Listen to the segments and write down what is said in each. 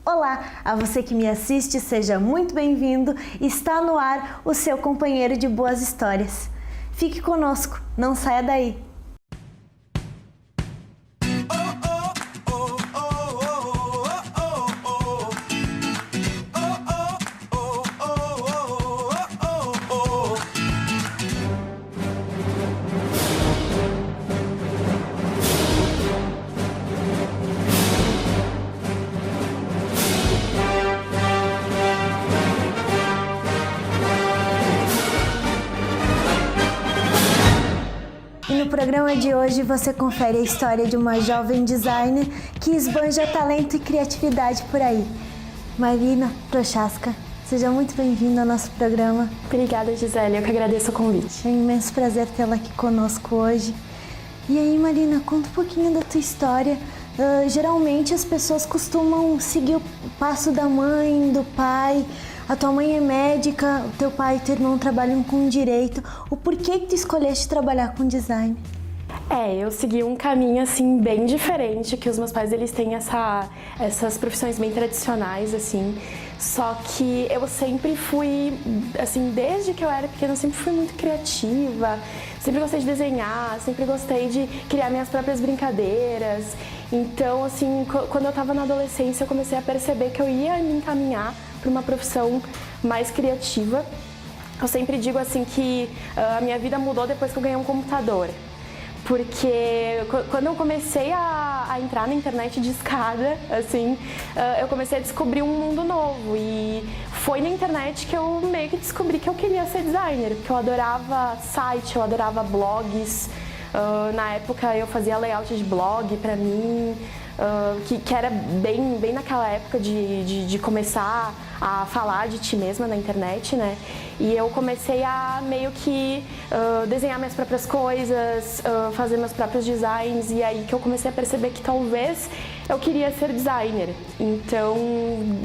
Olá, a você que me assiste, seja muito bem-vindo. Está no ar o seu companheiro de boas histórias. Fique conosco, não saia daí. E no programa de hoje você confere a história de uma jovem designer que esbanja talento e criatividade por aí. Marina Prochaska, seja muito bem-vinda ao nosso programa. Obrigada, Gisele, eu que agradeço o convite. É um imenso prazer tê-la aqui conosco hoje. E aí, Marina, conta um pouquinho da tua história. Geralmente as pessoas costumam seguir o passo da mãe, do pai. A tua mãe é médica, o teu pai e teu irmão trabalham com direito. O porquê que tu escolheste trabalhar com design? Eu segui um caminho assim bem diferente, que os meus pais eles têm essas profissões bem tradicionais assim. Só que eu sempre fui, assim, desde que eu era pequena, eu sempre fui muito criativa, sempre gostei de desenhar, sempre gostei de criar minhas próprias brincadeiras. Então, assim, quando eu estava na adolescência, eu comecei a perceber que eu ia me encaminhar para uma profissão mais criativa. Eu sempre digo assim que a minha vida mudou depois que eu ganhei um computador. Porque quando eu comecei a entrar na internet de escada, assim, eu comecei a descobrir um mundo novo. E foi na internet que eu meio que descobri que eu queria ser designer, porque eu adorava site, eu adorava blogs. Na época eu fazia layout de blog pra mim, que era bem naquela época de começar a falar de ti mesma na internet, né? E eu comecei a meio que desenhar minhas próprias coisas, fazer meus próprios designs, e aí que eu comecei a perceber que talvez eu queria ser designer. Então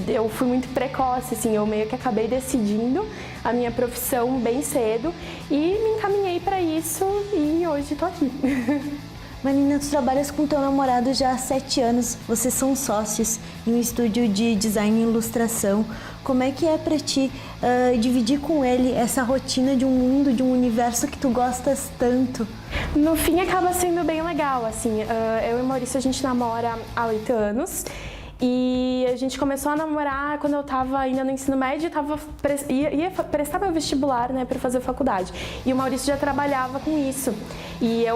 eu fui muito precoce, assim, eu meio que acabei decidindo a minha profissão bem cedo e me encaminhei para isso e hoje tô aqui. Marina, tu trabalhas com teu namorado já há 7 anos, vocês são sócios em um estúdio de design e ilustração. Como é que é pra ti dividir com ele essa rotina de um mundo, de um universo que tu gostas tanto? No fim acaba sendo bem legal, assim, eu e o Maurício a gente namora há 8 anos. E a gente começou a namorar quando eu estava ainda no ensino médio, ia prestar meu vestibular, né, para fazer faculdade. E o Maurício já trabalhava com isso. E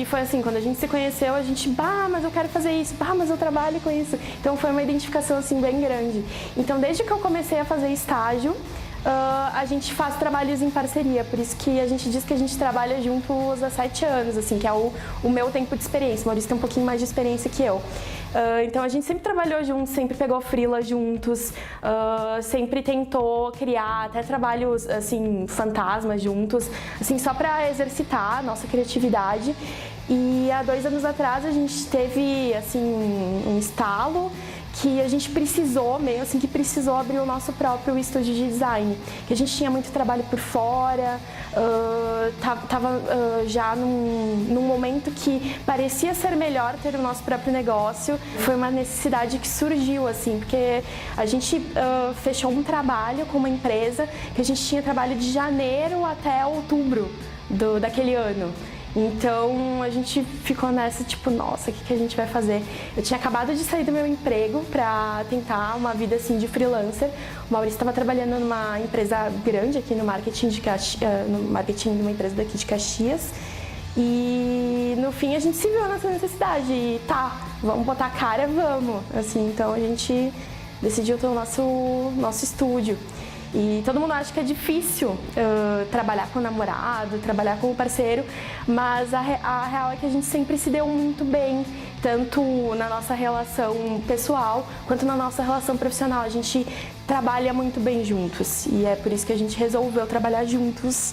foi assim, quando a gente se conheceu, a gente, mas eu quero fazer isso, mas eu trabalho com isso. Então foi uma identificação assim bem grande. Então desde que eu comecei a fazer estágio, a gente faz trabalhos em parceria, por isso que a gente diz que a gente trabalha juntos há 7 anos, assim, que é o meu tempo de experiência. O Maurício tem um pouquinho mais de experiência que eu. Então a gente sempre trabalhou juntos, sempre pegou freela juntos, sempre tentou criar até trabalhos assim, fantasmas juntos, assim, só para exercitar a nossa criatividade. E há 2 anos atrás a gente teve assim, um estalo que a gente precisou meio assim, que precisou abrir o nosso próprio estúdio de design, que a gente tinha muito trabalho por fora, tava já num momento que parecia ser melhor ter o nosso próprio negócio. Foi uma necessidade que surgiu, assim, porque a gente fechou um trabalho com uma empresa que a gente tinha trabalho de janeiro até outubro daquele ano. Então a gente ficou nessa, tipo, nossa, o que a gente vai fazer? Eu tinha acabado de sair do meu emprego pra tentar uma vida assim de freelancer. O Maurício estava trabalhando numa empresa grande aqui no marketing no marketing de uma empresa daqui de Caxias. E no fim a gente se viu nessa necessidade e vamos botar a cara, vamos. Assim, então a gente decidiu ter o nosso estúdio. E todo mundo acha que é difícil trabalhar com o namorado, trabalhar com o parceiro, mas a real é que a gente sempre se deu muito bem, tanto na nossa relação pessoal quanto na nossa relação profissional. A gente trabalha muito bem juntos e é por isso que a gente resolveu trabalhar juntos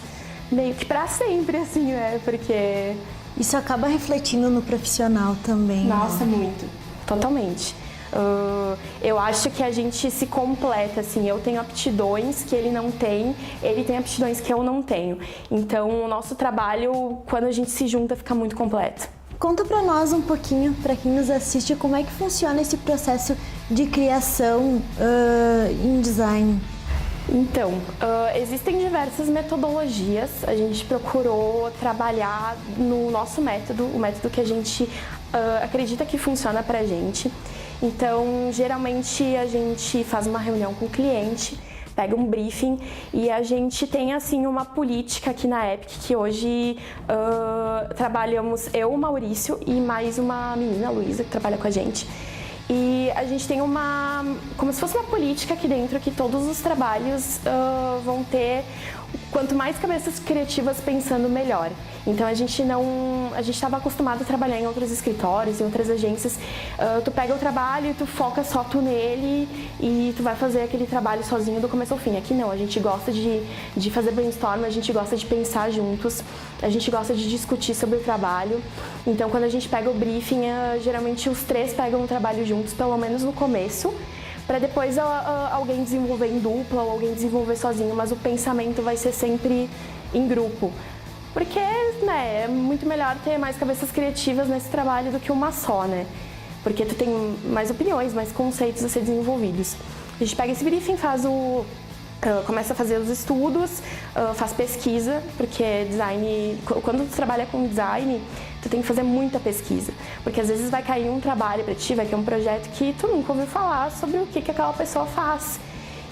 meio que pra sempre, assim, né? Porque isso acaba refletindo no profissional também. Nossa, né? muito. Totalmente. Eu acho que a gente se completa, assim, eu tenho aptidões que ele não tem, ele tem aptidões que eu não tenho. Então, o nosso trabalho, quando a gente se junta, fica muito completo. Conta pra nós um pouquinho, pra quem nos assiste, como é que funciona esse processo de criação em design. Então, existem diversas metodologias. A gente procurou trabalhar no nosso método, o método que a gente acredita que funciona pra gente. Então, geralmente a gente faz uma reunião com o cliente, pega um briefing e a gente tem assim uma política aqui na Epic que hoje trabalhamos eu, o Maurício e mais uma menina, a Luísa, que trabalha com a gente. E a gente tem como se fosse uma política aqui dentro que todos os trabalhos vão ter, quanto mais cabeças criativas pensando, melhor. Então a gente estava acostumado a trabalhar em outros escritórios, em outras agências. Tu pega o trabalho e tu foca só tu nele e tu vai fazer aquele trabalho sozinho do começo ao fim. Aqui não, a gente gosta de fazer brainstorm, a gente gosta de pensar juntos, a gente gosta de discutir sobre o trabalho. Então quando a gente pega o briefing, geralmente os três pegam o trabalho juntos, pelo menos no começo, para depois alguém desenvolver em dupla ou alguém desenvolver sozinho, mas o pensamento vai ser sempre em grupo. Porque, né, é muito melhor ter mais cabeças criativas nesse trabalho do que uma só, né? Porque tu tem mais opiniões, mais conceitos a ser desenvolvidos. A gente pega esse briefing, começa a fazer os estudos, faz pesquisa, porque design, quando tu trabalha com design, tu tem que fazer muita pesquisa. Porque às vezes vai cair um trabalho pra ti, vai cair um projeto que tu nunca ouviu falar sobre o que aquela pessoa faz.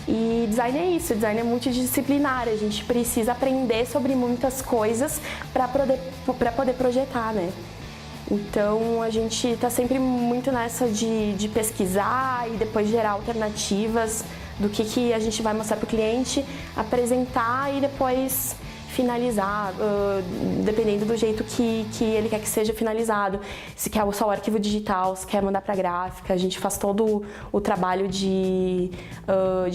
E design é isso, design é multidisciplinar, a gente precisa aprender sobre muitas coisas para poder projetar, né? Então a gente está sempre muito nessa de pesquisar e depois gerar alternativas do que a gente vai mostrar para o cliente, apresentar e depois finalizar, dependendo do jeito que ele quer que seja finalizado. Se quer só o arquivo digital, se quer mandar para a gráfica, a gente faz todo o trabalho de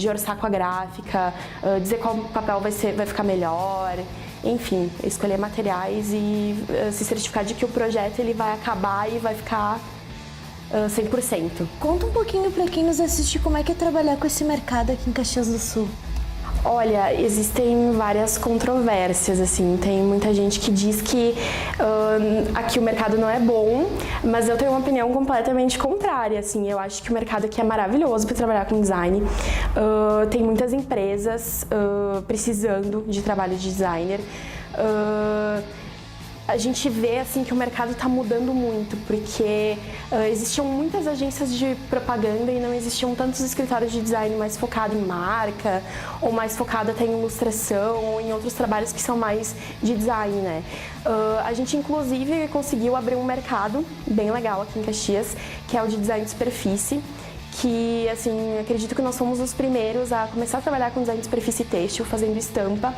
orçar com a gráfica, dizer qual papel vai ficar melhor, enfim, escolher materiais e se certificar de que o projeto ele vai acabar e vai ficar 100%. Conta um pouquinho para quem nos assiste como é que é trabalhar com esse mercado aqui em Caxias do Sul. Olha, existem várias controvérsias, assim, tem muita gente que diz que aqui o mercado não é bom, mas eu tenho uma opinião completamente contrária, assim, eu acho que o mercado aqui é maravilhoso para trabalhar com design, tem muitas empresas precisando de trabalho de designer, a gente vê assim que o mercado está mudando muito, porque existiam muitas agências de propaganda e não existiam tantos escritórios de design mais focados em marca, ou mais focado até em ilustração, ou em outros trabalhos que são mais de design, né? A gente inclusive conseguiu abrir um mercado bem legal aqui em Caxias, que é o de design de superfície, que, assim, acredito que nós fomos os primeiros a começar a trabalhar com design de superfície têxtil, fazendo estampa,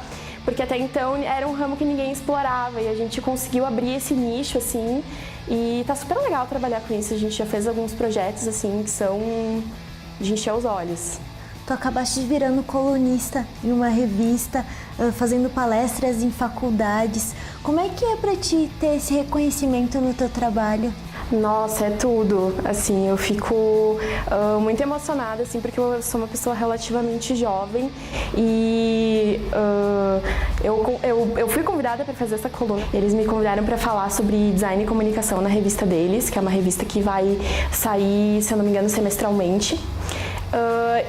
porque até então era um ramo que ninguém explorava e a gente conseguiu abrir esse nicho, assim, e tá super legal trabalhar com isso. A gente já fez alguns projetos, assim, que são de encher os olhos. Tu acabaste virando colunista em uma revista, fazendo palestras em faculdades. Como é que é pra ti ter esse reconhecimento no teu trabalho? Nossa, é tudo. Assim, eu fico muito emocionada, assim, porque eu sou uma pessoa relativamente jovem e eu fui convidada para fazer essa coluna. Eles me convidaram para falar sobre design e comunicação na revista deles, que é uma revista que vai sair, se eu não me engano, semestralmente.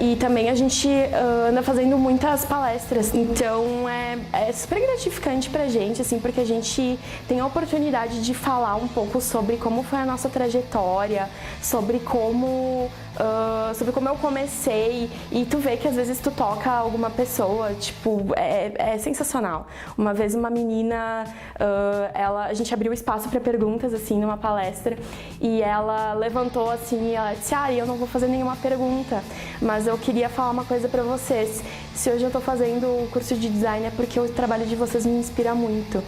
E também a gente anda fazendo muitas palestras, então é super gratificante pra gente, assim, porque a gente tem a oportunidade de falar um pouco sobre como foi a nossa trajetória, sobre como eu comecei, e tu vê que às vezes tu toca alguma pessoa, tipo, é sensacional. Uma vez uma menina, a gente abriu espaço para perguntas, assim, numa palestra, e ela levantou assim, e ela disse: eu não vou fazer nenhuma pergunta, mas eu queria falar uma coisa para vocês. Se hoje eu tô fazendo o curso de design é porque o trabalho de vocês me inspira muito.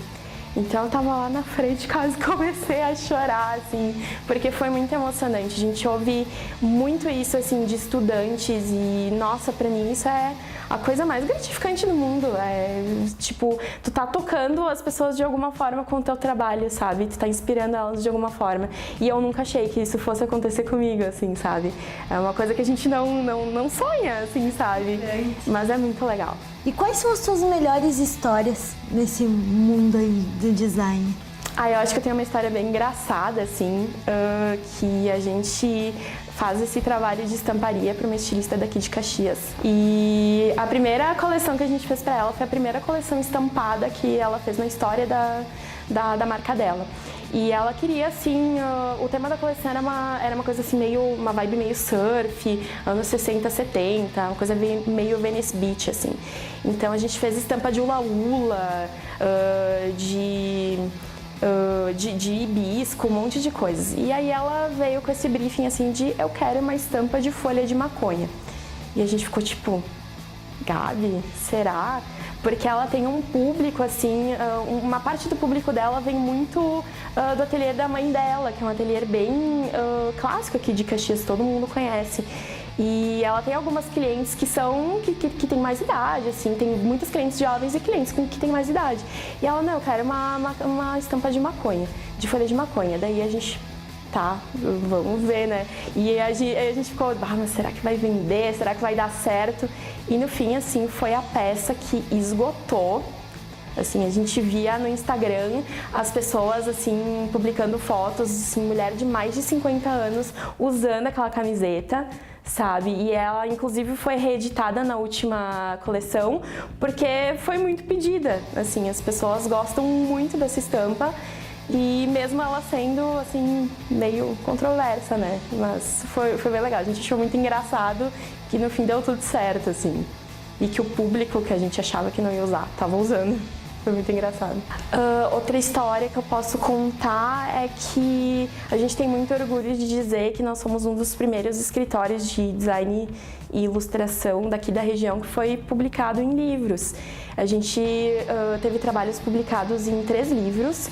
Então eu tava lá na frente, quase comecei a chorar, assim, porque foi muito emocionante. A gente ouve muito isso, assim, de estudantes e, nossa, pra mim isso é a coisa mais gratificante do mundo. É, tipo, tu tá tocando as pessoas de alguma forma com o teu trabalho, sabe? Tu tá inspirando elas de alguma forma. E eu nunca achei que isso fosse acontecer comigo, assim, sabe? É uma coisa que a gente não sonha, assim, sabe? Mas é muito legal. E quais são as suas melhores histórias nesse mundo aí do design? Ah, eu acho que eu tenho uma história bem engraçada, assim, que a gente faz esse trabalho de estamparia para uma estilista daqui de Caxias. E a primeira coleção que a gente fez para ela foi a primeira coleção estampada que ela fez na história da marca dela. E ela queria, assim, o tema da coleção era uma coisa assim, uma vibe meio surf, anos 60, 70, uma coisa meio Venice Beach, assim. Então a gente fez estampa de hula-hula, de hibisco, um monte de coisas. E aí ela veio com esse briefing assim de eu quero uma estampa de folha de maconha. E a gente ficou tipo, Gabi, será? Porque ela tem um público assim, uma parte do público dela vem muito do ateliê da mãe dela, que é um ateliê bem clássico aqui de Caxias, todo mundo conhece. E ela tem algumas clientes que têm mais idade, assim, tem muitos clientes jovens e clientes que têm mais idade. E ela, não, eu quero uma estampa de maconha, de folha de maconha. Daí a gente, tá, vamos ver, né? E a gente ficou, mas será que vai vender? Será que vai dar certo? E no fim, assim, foi a peça que esgotou. Assim, a gente via no Instagram as pessoas, assim, publicando fotos, assim, mulher de mais de 50 anos usando aquela camiseta, sabe? E ela, inclusive, foi reeditada na última coleção porque foi muito pedida. Assim, as pessoas gostam muito dessa estampa e mesmo ela sendo, assim, meio controversa, né? Mas foi bem legal. A gente achou muito engraçado que no fim deu tudo certo, assim. E que o público que a gente achava que não ia usar, tava usando. Foi muito engraçado. Outra história que eu posso contar é que a gente tem muito orgulho de dizer que nós somos um dos primeiros escritórios de design e ilustração daqui da região que foi publicado em livros. A gente teve trabalhos publicados em 3 livros,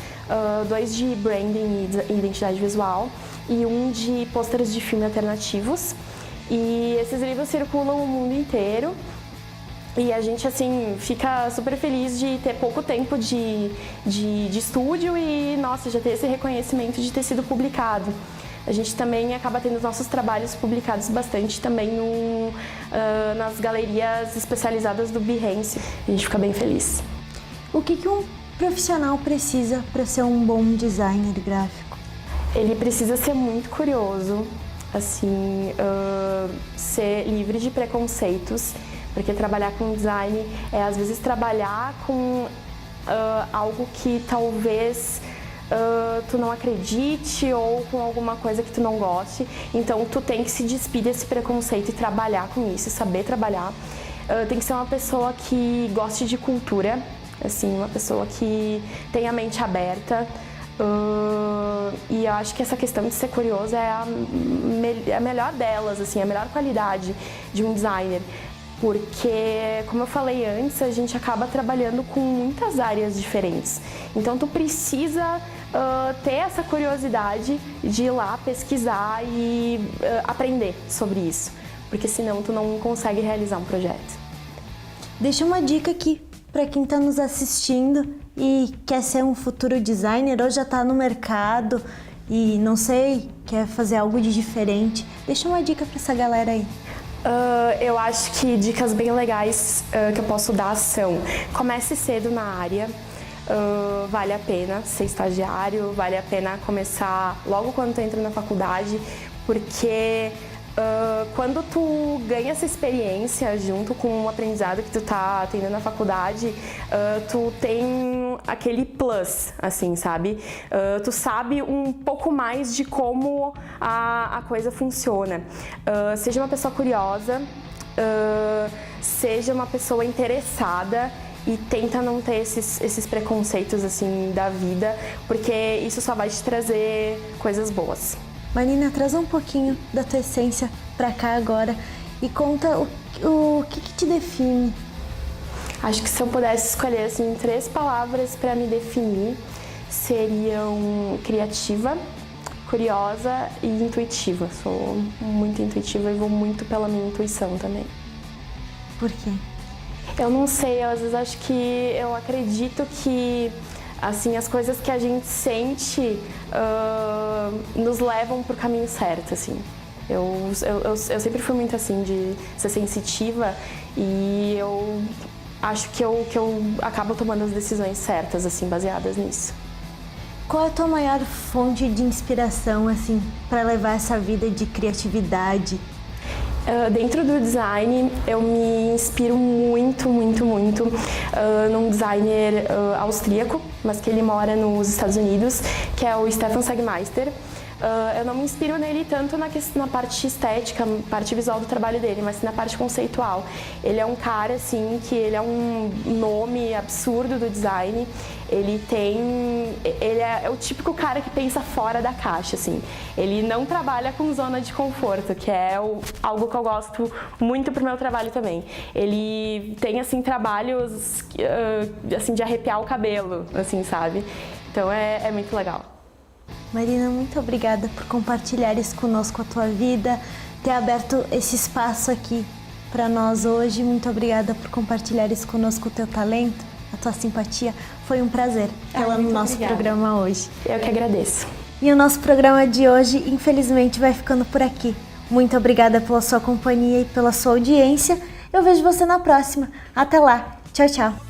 2 de branding e identidade visual e um de pôsteres de filme alternativos. E esses livros circulam o mundo inteiro. E a gente, assim, fica super feliz de ter pouco tempo de estúdio e, nossa, já ter esse reconhecimento de ter sido publicado. A gente também acaba tendo os nossos trabalhos publicados bastante também nas galerias especializadas do Behance. A gente fica bem feliz. O que um profissional precisa para ser um bom designer gráfico? Ele precisa ser muito curioso, assim, ser livre de preconceitos. Porque trabalhar com design é, às vezes, trabalhar com algo que talvez tu não acredite ou com alguma coisa que tu não goste. Então, tu tem que se despir desse preconceito e trabalhar com isso, saber trabalhar. Tem que ser uma pessoa que goste de cultura, assim, uma pessoa que tenha a mente aberta. E eu acho que essa questão de ser curioso é a melhor delas, assim, a melhor qualidade de um designer. Porque, como eu falei antes, a gente acaba trabalhando com muitas áreas diferentes. Então, tu precisa ter essa curiosidade de ir lá pesquisar e aprender sobre isso. Porque senão tu não consegue realizar um projeto. Deixa uma dica aqui para quem está nos assistindo e quer ser um futuro designer ou já está no mercado e não sei, quer fazer algo de diferente. Deixa uma dica para essa galera aí. Eu acho que dicas bem legais que eu posso dar são: comece cedo na área, vale a pena ser estagiário, vale a pena começar logo quando tu entra na faculdade, porque quando tu ganha essa experiência junto com o aprendizado que tu tá tendo na faculdade, tu tem aquele plus, assim, sabe? Tu sabe um pouco mais de como a coisa funciona. Seja uma pessoa curiosa, seja uma pessoa interessada e tenta não ter esses preconceitos, assim, da vida, porque isso só vai te trazer coisas boas. Marina, traz um pouquinho da tua essência pra cá agora e conta o que te define. Acho que se eu pudesse escolher, assim, 3 palavras para me definir, seriam criativa, curiosa e intuitiva. Sou muito intuitiva e vou muito pela minha intuição também. Por quê? Eu não sei, às vezes acho que eu acredito que, assim, as coisas que a gente sente nos levam pro caminho certo, assim. Eu sempre fui muito assim, de ser sensitiva, e eu acho que eu acabo tomando as decisões certas, assim, baseadas nisso. Qual é a tua maior fonte de inspiração, assim, para levar essa vida de criatividade? Dentro do design, eu me inspiro muito num designer austríaco, mas que ele mora nos Estados Unidos, que é o Stefan Sagmeister. Eu não me inspiro nele tanto na parte estética, parte visual do trabalho dele, mas sim na parte conceitual. Ele é um cara, assim, que ele é um nome absurdo do design. Ele é o típico cara que pensa fora da caixa, assim. Ele não trabalha com zona de conforto, que é algo que eu gosto muito pro meu trabalho também. Ele tem, assim, trabalhos, assim, de arrepiar o cabelo, assim, sabe? Então é muito legal. Marina, muito obrigada por compartilhares conosco a tua vida, ter aberto esse espaço aqui para nós hoje. Muito obrigada por compartilhares conosco o teu talento, a tua simpatia. Foi um prazer tê-la no nosso programa hoje. Eu que agradeço. E o nosso programa de hoje, infelizmente, vai ficando por aqui. Muito obrigada pela sua companhia e pela sua audiência. Eu vejo você na próxima. Até lá. Tchau, tchau.